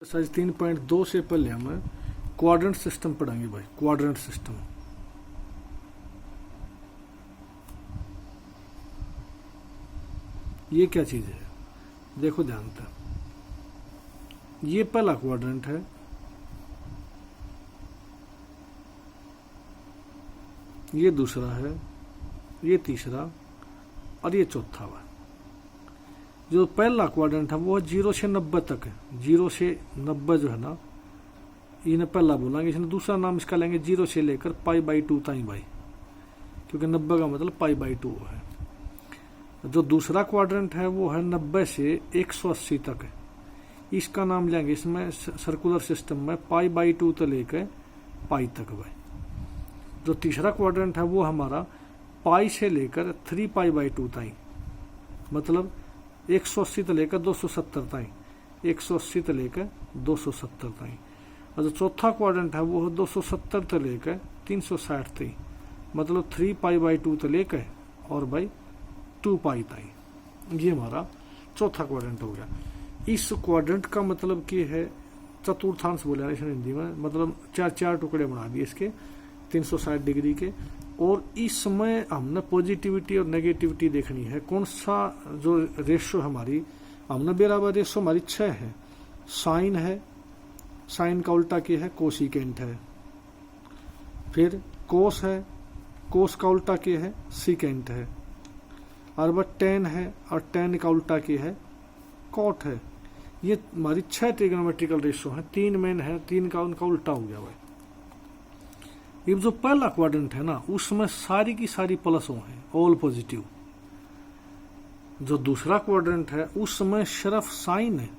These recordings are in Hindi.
एक्सरसाइज 3.2 से पहले हम क्वाड्रेंट सिस्टम पढ़ेंगे भाई। क्वाड्रेंट सिस्टम ये क्या चीज है, देखो ध्यान से। ये पहला क्वाड्रेंट है, ये दूसरा है, ये तीसरा और ये चौथा हुआ। जो पहला क्वाड्रेंट है वो 0 से 90 तक है। 0 से 90 जो है ना, इन्हें पहला बोलेंगे। इसने दूसरा नाम इसका लेंगे 0 से लेकर π/2 तक भाई, क्योंकि 90 का मतलब π/2 है। जो दूसरा क्वाड्रेंट है वो है 90 से 180 तक है। इसका नाम लेंगे इसमें सर्कुलर सिस्टम में π/2 से लेकर π तक भाई। जो तीसरा क्वाड्रेंट है वो हमारा π से लेकर 3π/2 तक, मतलब 180 से लेकर 270 तक, 180 से लेकर 270 तक। और जो चौथा क्वाड्रेंट है वो 270 से लेकर 360 तक, मतलब 3π/2 से लेकर और भाई 2π तक। ये हमारा चौथा क्वाड्रेंट हो गया। इस क्वाड्रेंट का मतलब क्या है, चतुर्थांश बोला इसने हिंदी में, मतलब चार टुकड़े बना दिए इसके 360 डिग्री के। और इसमें हमने पॉजिटिविटी और नेगेटिविटी देखनी है। कौन सा जो रेशो हमारी, हमने बराबर रेशो हमारी 6 है। साइन है, साइन का उल्टा क्या है, कोसिकेंट है। फिर कोस है, कोस का उल्टा क्या है, सीकेंट है। और वह टेन है, और टेन का उल्टा क्या है, कॉट है। ये हमारी 6 ट्रिग्नोमेट्रिकल रेशो है। 3 मेन है, 3 का उनका उल्टा हो गया भाई। ये जो पहला क्वाड्रेंट है ना, उसमें सारी की सारी प्लसों है, ऑल पॉजिटिव। जो दूसरा क्वाड्रेंट है उसमें सिर्फ साइन है,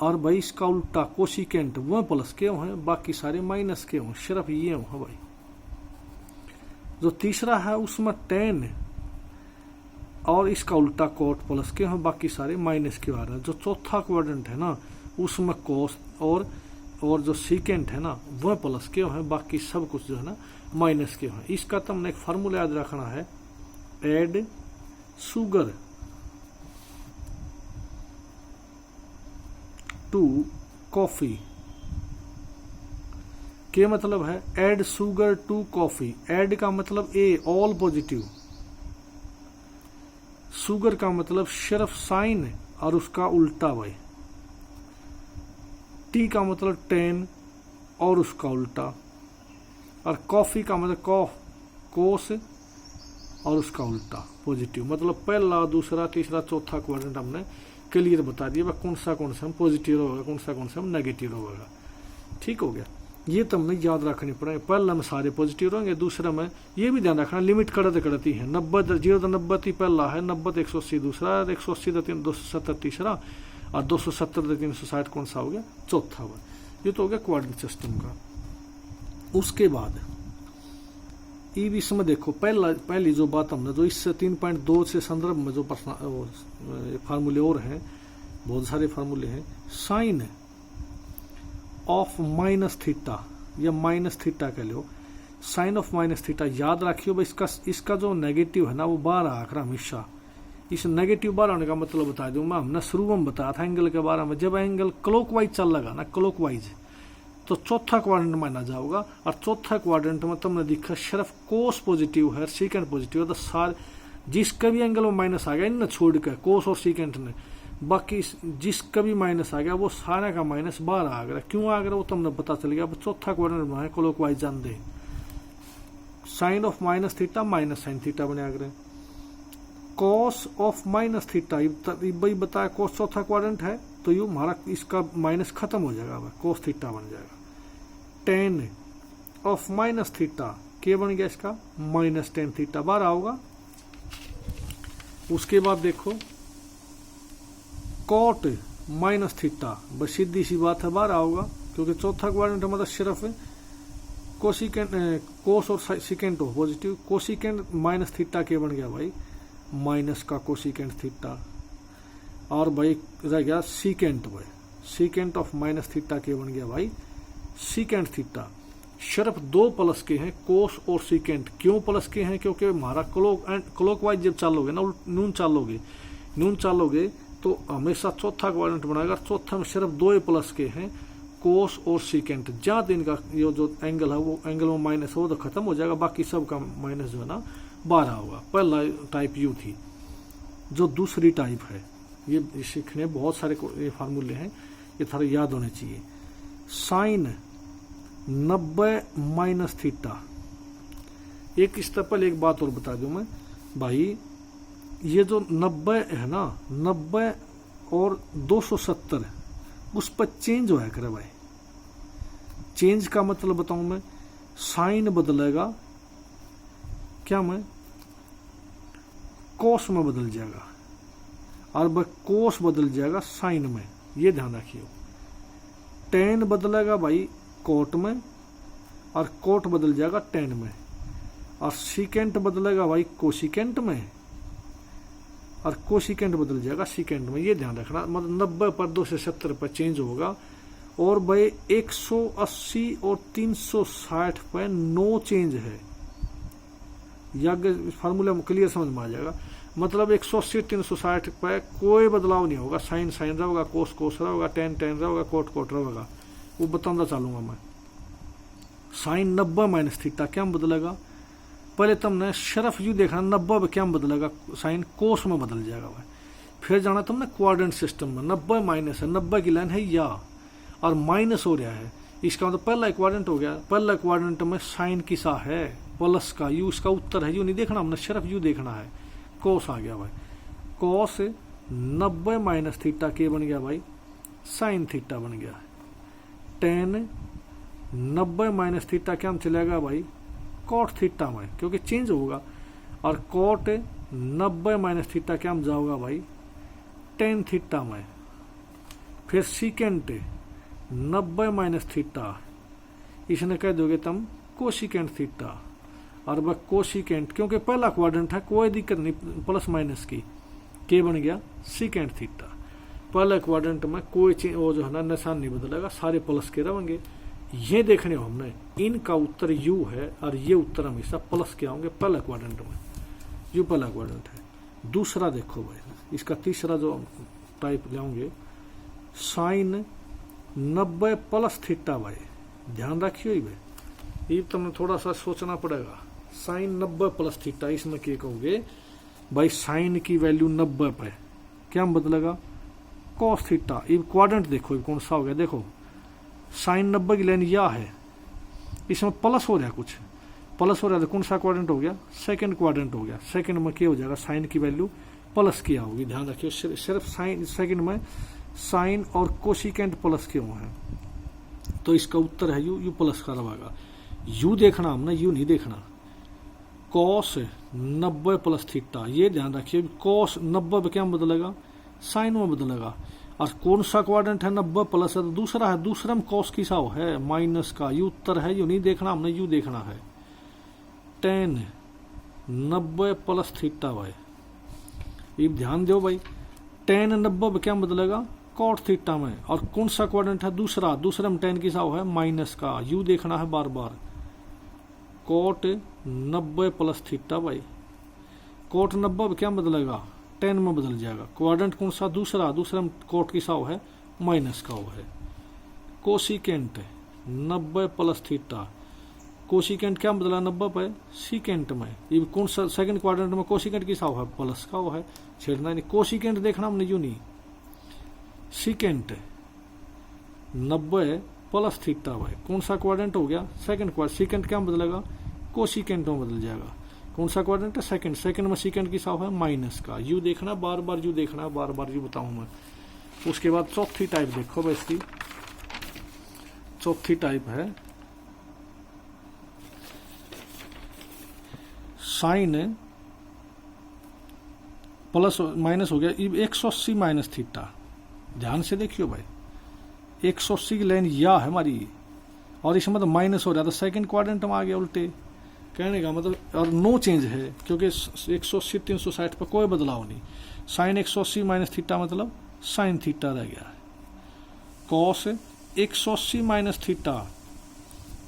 और भाई इसका उल्टा कोसिकेंट वो प्लस के हैं, बाकी सारे माइनस के हों, सिर्फ ये हों भाई। जो तीसरा है उसमें टेन है, और इसका उल्टा कोट प्लस के हैं, बाकी सारे माइनस के आ रहे हैं। जो चौथा क्वाड्रेंट है ना, उसमें कोस और जो सीकेंट है ना वह प्लस के हैं, बाकी सब कुछ जो है ना माइनस के हैं। इसका तो हमने एक फार्मूला याद रखना है, एड शुगर टू कॉफी। क्या मतलब है, add sugar to coffee. Add का मतलब ए, ऑल पॉजिटिव। शुगर का मतलब सिर्फ साइन और उसका उल्टा भाई। टी का मतलब 10 और उसका उल्टा। और कॉफी का मतलब कोस और उसका उल्टा पॉजिटिव। मतलब पहला, दूसरा, तीसरा, चौथा क्वाड्रेंट हमने क्लियर बता दिया कौन सा हम पॉजिटिव होगा, कौन सा हम नेगेटिव होगा। ठीक हो गया। ये तो हमने याद रखनी पड़ेगा। पहला में सारे पॉजिटिव रहेंगे, दूसरा में ये भी ध्यान रखना लिमिट करती है। 90 0 से 90 पहला है, 90 से 180 दूसरा, 180 से 270 तीसरा, और 270 से 360 कौन सा हो गया, चौथा हुआ। ये तो हो गया क्वाड्रेंट सिस्टम का। उसके बाद इसमें देखो पहली जो बात हमने, जो इस 3.2 से संदर्भ में जो फार्मूले और हैं, बहुत सारे फार्मूले हैं। साइन ऑफ माइनस थीटा या माइनस थीटा कह लो, साइन ऑफ माइनस थीटा याद रखियो भाई। इसका जो नेगेटिव है ना वो बाहर आकर हमेशा, इस नेगेटिव बाहर आने का मतलब बता दूं मैं। हमने शुरू में बताया था एंगल के बारे में। जब एंगल क्लॉकवाइज चल लगा ना, क्लॉकवाइज, तो चौथा क्वाड्रेंट माना जाएगा। और चौथा क्वाड्रेंट में तुमने देखा सिर्फ कोस पॉजिटिव है, सीकेंट पॉजिटिव है। तो सारे जिसका भी एंगल में माइनस आ गया इन छोड़ कर कोस और सीकेंट ने, बाकी जिसका भी माइनस आ गया वो सारे का माइनस बाहर आ गया। क्यों आ गया वो तुमने पता चल गया। चौथा क्वाड्रेंट में क्लॉकवाइज जान दे, sine of minus theta minus sine theta बने आगे। कॉस ऑफ माइनस थीटा भाई बताया, कॉस चौथा क्वाड्रेंट है तो ये हमारा इसका माइनस खत्म हो जाएगा, कॉस थीटा बन जाएगा। टेन ऑफ माइनस थीटा क्या बन गया, इसका माइनस टेन थीटा बाहर आओगा। उसके बाद देखो कॉट माइनस थीटा, बस सीधी सी बात है बाहर आओगा, क्योंकि चौथा क्वाड्रेंट मतलब सिर्फ कोसिकेंट, कोस और सिकेंट हो पॉजिटिव। कोसिकेंट माइनस थीटा क्या बन गया भाई, माइनस का कोसिकेंट थीटा। और भाई रह गया सीकेंट भाई, सीकेंट ऑफ माइनस थीटा क्या बन गया भाई, सीकेंट थीटा। सिर्फ 2 प्लस के हैं, कोस और सीकेंट। क्यों प्लस के हैं, क्योंकि हमारा क्लॉकवाइज जब चालोगे ना, नून चालोगे तो हमेशा चौथा क्वाड्रेंट बनाएगा। चौथा में सिर्फ 2 प्लस के हैं, कोस और सीकेंट। जहाँ दिन का ये जो एंगल है वो एंगल में माइनस हो तो खत्म हो जाएगा, बाकी सब का माइनस जो है ना 12 होगा। पहला टाइप यू थी। जो दूसरी टाइप है, ये सीखने बहुत सारे ये फार्मूले हैं, ये थोड़ा याद होने चाहिए। Sine 90 minus theta. एक स्टेप पहले एक बात और बता दूं मैं भाई, ये जो 90 है ना, 90 और 270 उस पर चेंज होया करे भाई। चेंज का मतलब बताऊं मैं, साइन बदलेगा क्या मैं कोस में बदल जाएगा, और वह कोस बदल जाएगा साइन में, ये ध्यान रखिए। टेन बदलेगा भाई कोट में, और कोट बदल जाएगा टेन में, और सीकेंट बदलेगा भाई कोसिकेंट में, और कोसिकेंट बदल जाएगा सीकेंट में। ये ध्यान रखना, मतलब 90 पर 270 पर चेंज होगा, और भाई 180 और 360 पर नो चेंज है। यह फार्मूला क्लियर समझ में आ जाएगा। मतलब 180 360 पर कोई बदलाव नहीं होगा। साइन साइन रहेगा, कोस कोस रहेगा, टेन टेन रहेगा, कोट कोट रहेगा। वो बताता चलूंगा मैं। साइन 90 माइनस थीटा क्या बदलेगा, पहले तुमने सिर्फ यू देखना 90 में क्या बदलेगा, साइन कोस में बदल जाएगा भाई। फिर जाना तुमने क्वाड्रेंट सिस्टम में, 90 माइनस है, 90 की लाइन है या, और माइनस हो रहा है, इसका मतलब पहला क्वाड्रेंट हो गया। पहला क्वाड्रेंट में साइन किसा है, प्लस का, यू इसका उत्तर है। यू नहीं देखना हमने, सिर्फ यू देखना है। कोस आ गया भाई, कोस 90 माइनस थीटा के बन गया भाई, साइन थीटा बन गया। टेन 90 माइनस थीटा क्या चलेगा भाई, कॉट थीटा में, क्योंकि चेंज होगा। और कॉट 90 माइनस थीटा क्या जाओगा भाई, टेन थीटा में। फिर सीकेंट 90 माइनस थीटा, इसने कह दोगे तुम कोसिकेंट थीटा, और वह कोसिकेंट, क्योंकि पहला क्वाड्रेंट है, कोई दिक्कत नहीं प्लस माइनस की, के बन गया सीकेंट थीटा। पहले क्वाड्रेंट में कोई वो जो है ना निशान नहीं बदलेगा, सारे प्लस के रहेंगे। ये देखने हो हमने, इनका उत्तर यू है, और ये उत्तर हमेशा प्लस के होंगे पहले क्वाड्रेंट में। यू पहला क्वाड्रेंट है। दूसरा देखो भाई, इसका तीसरा जो टाइप लाओगे, साइन 90 प्लस थीटा भाई। ध्यान रखियो भाई, ये तुमने थोड़ा सा सोचना पड़ेगा। साइन 90 प्लस थीटा, इसमें क्या कहोगे भाई, साइन की वैल्यू 90 पे क्या बदलेगा, कॉस थीटा। ये क्वाड्रेंट देखो कौन सा हो गया, देखो साइन 90 की लाइन या है, इसमें प्लस हो रहा है, कुछ प्लस हो रहा है, तो कौन सा क्वाड्रेंट हो गया, सेकंड क्वाड्रेंट हो गया। सेकंड में क्या हो जाएगा, साइन की वैल्यू प्लस किया होगी। ध्यान रखिए, सिर्फ साइन सेकंड में साइन और कोसिकेंट प्लस क्यों है, तो इसका उत्तर है यू, यू प्लस का रहेगा। यू देखना हमने, यू नहीं देखना। कॉस 90 प्लस थीटा, ये ध्यान रखिए, कॉस 90 पे क्या बदलेगा, साइन में बदलेगा। और कौन सा क्वाड्रेंट है, 90 प्लस है, तो दूसरा है, दूसरा में कॉस किसा है, माइनस का। यू उत्तर है, यू नहीं देखना हमने, यू देखना है। टेन 90 प्लस थीटा भाई, ये ध्यान दो भाई, टेन 90 पे क्या बदलेगा, कॉट थीटा में। और कौन सा क्वाड्रेंट है, दूसरा, दूसरे में टेन किसा है, माइनस का। यू देखना है बार बार। कॉट 90 प्लस थीटा भाई, कॉट 90 पे क्या बदलेगा, टेन में बदल जाएगा। क्वाड्रेंट कौन सा, दूसरा, दूसरे में कॉट किसा है, माइनस का है। कोसिकेंट 90 प्लस थीटा, कोसिकेंट क्या बदला 90 पे, सीकेंट में। ये कौन सा, सेकंड क्वाड्रेंट में कोसिकेंट किसा है, प्लस का है, छेड़ना नहीं। कोसिकेंट देखना हमने, यू नहीं। सीकेंट 90 प्लस थीटा भाई, कौन सा क्वाड्रेंट हो गया, सेकंड क्वाड्रेंट। सीकेंट क्या बदलेगा, कोसिकेंट में बदल जाएगा। कौन सा क्वाड्रेंट है, सेकंड। सेकंड में सीकेंट किसा है, माइनस का। यू देखना बार बार, यू देखना बार बार, यू बताऊं मैं। उसके बाद चौथी टाइप देखो भाई, इसकी चौथी टाइप है साइन प्लस माइनस हो गया, 180 माइनस थीटा। ध्यान से देखियो भाई, 180 की लाइन या है हमारी, और इसमें तो माइनस हो रहा था, सेकंड क्वाड्रेंट में आ गया उल्टे। कहने का मतलब, और नो चेंज है, क्योंकि 180 360 पर कोई बदलाव नहीं। साइन 180 माइनस थीटा मतलब साइन थीटा रह गया। कॉस 180 माइनस थीटा,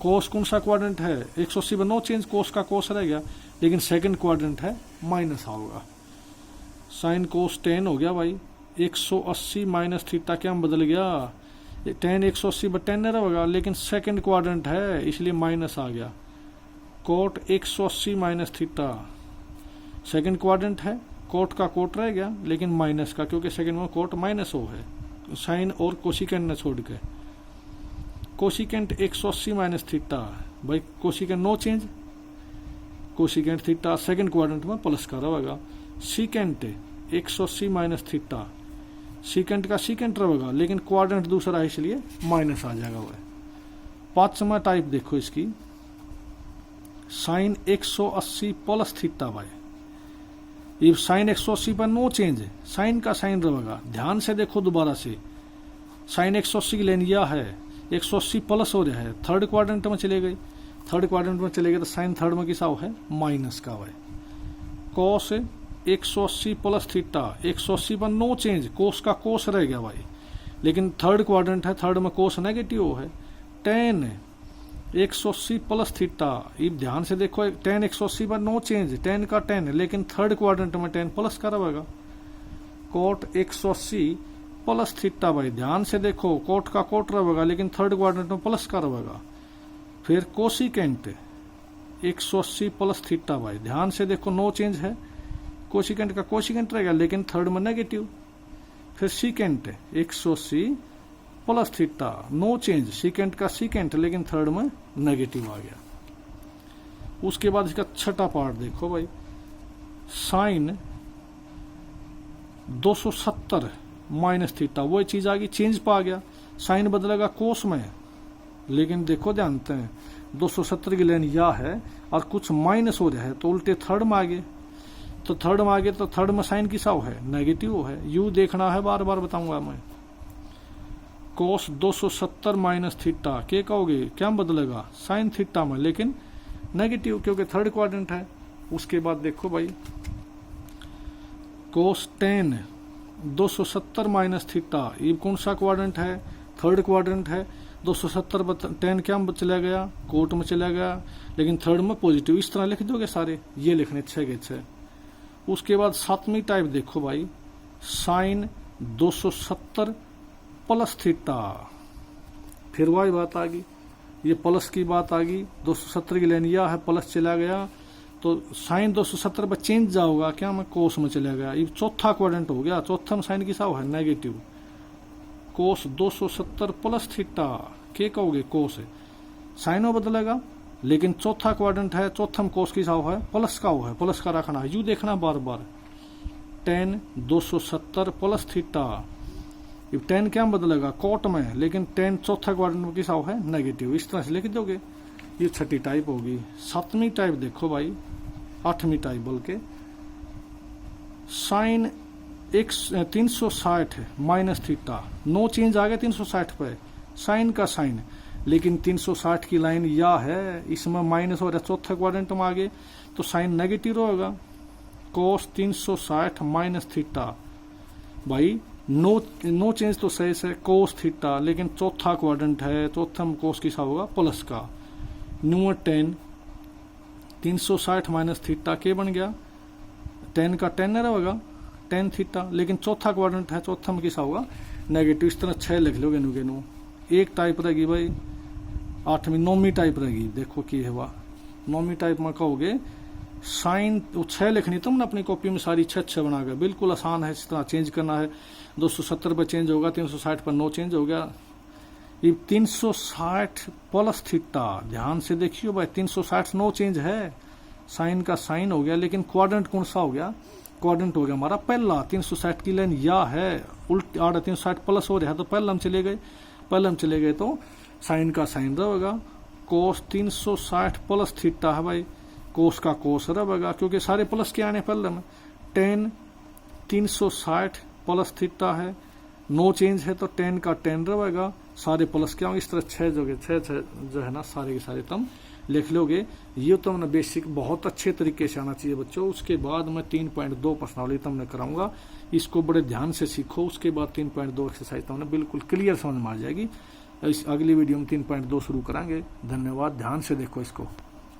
कोस कौन सा क्वाड्रेंट है, 180 में नो चेंज, कोस का कोस रह गया, लेकिन सेकंड क्वाड्रेंट है, माइनस होगा। साइन कोस 10 हो गया भाई, 180 माइनस थीटा क्या बदल गया, टेन 180 बट टेन रहेगा, लेकिन सेकंड क्वाड्रेंट है इसलिए माइनस आ गया। Cot 180 minus theta, second quadrant है, कोट का कोट रह गया लेकिन माइनस का, क्योंकि सेकंड में कोट माइनस हो है, साइन और कोशिकेंट न छोड़ के। कोशिकेंट 180 माइनस थीटा, भाई cosecant no change, cosecant theta second quadrant में प्लस का रहेगा। सीकेंट 180 माइनस थीटा, सीकेंट का सीकेंट रहेगा लेकिन क्वाड्रेंट दूसरा है इसलिए माइनस आ जाएगा। वह पांचवा टाइप देखो इसकी, साइन 180 प्लस थीटा भाई, ये साइन 180 पर नो चेंज, साइन का साइन रहेगा। ध्यान से देखो दोबारा से, साइन 180 की लेन यह है, 180 प्लस हो रहा है, थर्ड क्वाड्रेंट में चले गए, थर्ड क्वाड्रेंट में चले गए तो साइन थर्ड में किसा है, माइनस का है। कॉस 180 प्लस थीटा, 180 पर नो चेंज, कोस का कोस रह गया भाई, लेकिन थर्ड क्वाड्रेंट है, थर्ड में कोस नेगेटिव है। टेन 180 प्लस थीटा, ये ध्यान से देखो, टेन 180 पर नो चेंज, टेन का टेन, लेकिन थर्ड क्वाड्रेंट में टेन प्लस का रहेगा। कोट 180 प्लस थीटा भाई, ध्यान से देखो, कोट का कोट रहेगा लेकिन थर्ड क्वाड्रेंट में प्लस का रहेगा। फिर कोसिकेंट 180 प्लस थीटा भाई, ध्यान से देखो, नो चेंज है, कोशिकेंट का कोशिकेंट रहेगा लेकिन थर्ड में नेगेटिव। फिर secant 180 plus theta, no change, secant का सीकेंट लेकिन थर्ड में नेगेटिव आ गया। उसके बाद इसका छठा पार्ट देखो भाई, साइन 270 माइनस थीटा, वही चीज आ गई, चेंज पा गया, साइन बदलेगा कोस में, लेकिन देखो ध्यान से 270 की लेन यह है और कुछ माइनस हो रहा है तो उल्टे थर्ड में आ गए, तो थर्ड में आ गए तो थर्ड में साइन किसा है, नेगेटिव है। यू देखना है, बार बार बताऊंगा मैं। कोस 270 माइनस थीटा, क्या कहोगे, क्या बदलेगा, साइन थीटा में, लेकिन नेगेटिव क्योंकि थर्ड क्वाड्रेंट है। उसके बाद देखो भाई, कोस 10 270 माइनस थीटा, ये कौन सा क्वाड्रेंट है, थर्ड क्वाड्रेंट है। 270 10 क्या में चला गया, कोट में चला गया, लेकिन थर्ड में पॉजिटिव, इस तरह लिख दोगे सारे, ये लिखने 6 के 6। उसके बाद सातवीं टाइप देखो भाई, साइन 270 प्लस थीटा, फिर वही बात आ गई, ये प्लस की बात आ गई, 270 की लेन यह है, प्लस चला गया तो साइन 270 पर चेंज जाओगा, क्या मैं कोस में चला गया, ये चौथा क्वाड्रेंट हो गया, चौथा में साइन किसा है, नेगेटिव। कोस 270 प्लस थीटा, क्या कहोगे, कोस है, साइनो बदलेगा लेकिन चौथा क्वाड्रेंट है, चौथा में कोस किसा है, प्लस का है, प्लस का रखना है, यू देखना बार बार। टेन 270 प्लस थीटा, 10 क्या बदलेगा, कोट में, लेकिन 10 चौथा क्वाड्रेंट में किसा है, नेगेटिव, इस तरह से लिख दोगे। ये छठी टाइप होगी। सातवीं टाइप देखो भाई, आठवीं टाइप बोल के, sine 360 minus theta, no change आ गया 360 पे, साइन का साइन, लेकिन 360 की लाइन यह है, इसमें माइनस हो रहा है, चौथा क्वाड्रेंट में आ गए तो साइन नेगेटिव होगा। कोस 360 माइनस थीटा, भाई नो चेंज तो सही से कोस थीटा, लेकिन चौथा क्वाड्रेंट है, चौथा में कोस किसा होगा, प्लस का। न्यू 10 360 माइनस थीटा, के बन गया, 10 का 10 रहेगा, 10 थीटा, लेकिन चौथा क्वाड्रेंट है, चौथा में किसा होगा, नेगेटिव। इस तरह 6 लिख लोगे नु के नु। एक टाइप रहेगी भाई, आठवीं नौवीं टाइप रहेगी, देखो की हुआ, नौवीं टाइप में कहोगे साइन 6 लिखनी तुमने अपनी कॉपी में सारी 6 बना के, बिल्कुल आसान है, इस तरह चेंज करना है। 270 पर चेंज होगा, 360 पर नो चेंज हो गया। ये 360 प्लस थीटा, ध्यान से देखियो भाई, 360 नो चेंज है, साइन का साइन हो गया, लेकिन क्वाड्रेंट कौन सा हो गया, क्वाड्रेंट हो गया हमारा पहला। 360 की लाइन या है, उल्टी आड़ा 360 प्लस हो रहा है तो पहला हम चले गए, पहले हम चले गए तो साइन का साइन रहेगा। कोस 360 प्लस थीटा है भाई, कोस का कोस रहेगा, क्योंकि सारे प्लस के आने पहले में। 10 360 प्लस थीटा है, नो चेंज है तो 10 का 10 रहेगा, सारे प्लस के होंगे। इस तरह 6 जो है ना, सारे के सारे तुम लिख लोगे। ये तुमने बेसिक बहुत अच्छे तरीके से आना चाहिए बच्चों। उसके बाद मैं 3.2 प्रश्नावली तुमने कराऊंगा, इसको बड़े ध्यान से सीखो। उसके बाद 3.2 एक्सरसाइज तुमने बिल्कुल क्लियर समझ में आ जाएगी। इस अगली वीडियो में 3.2 शुरू कराएंगे। धन्यवाद, ध्यान से देखो इसको।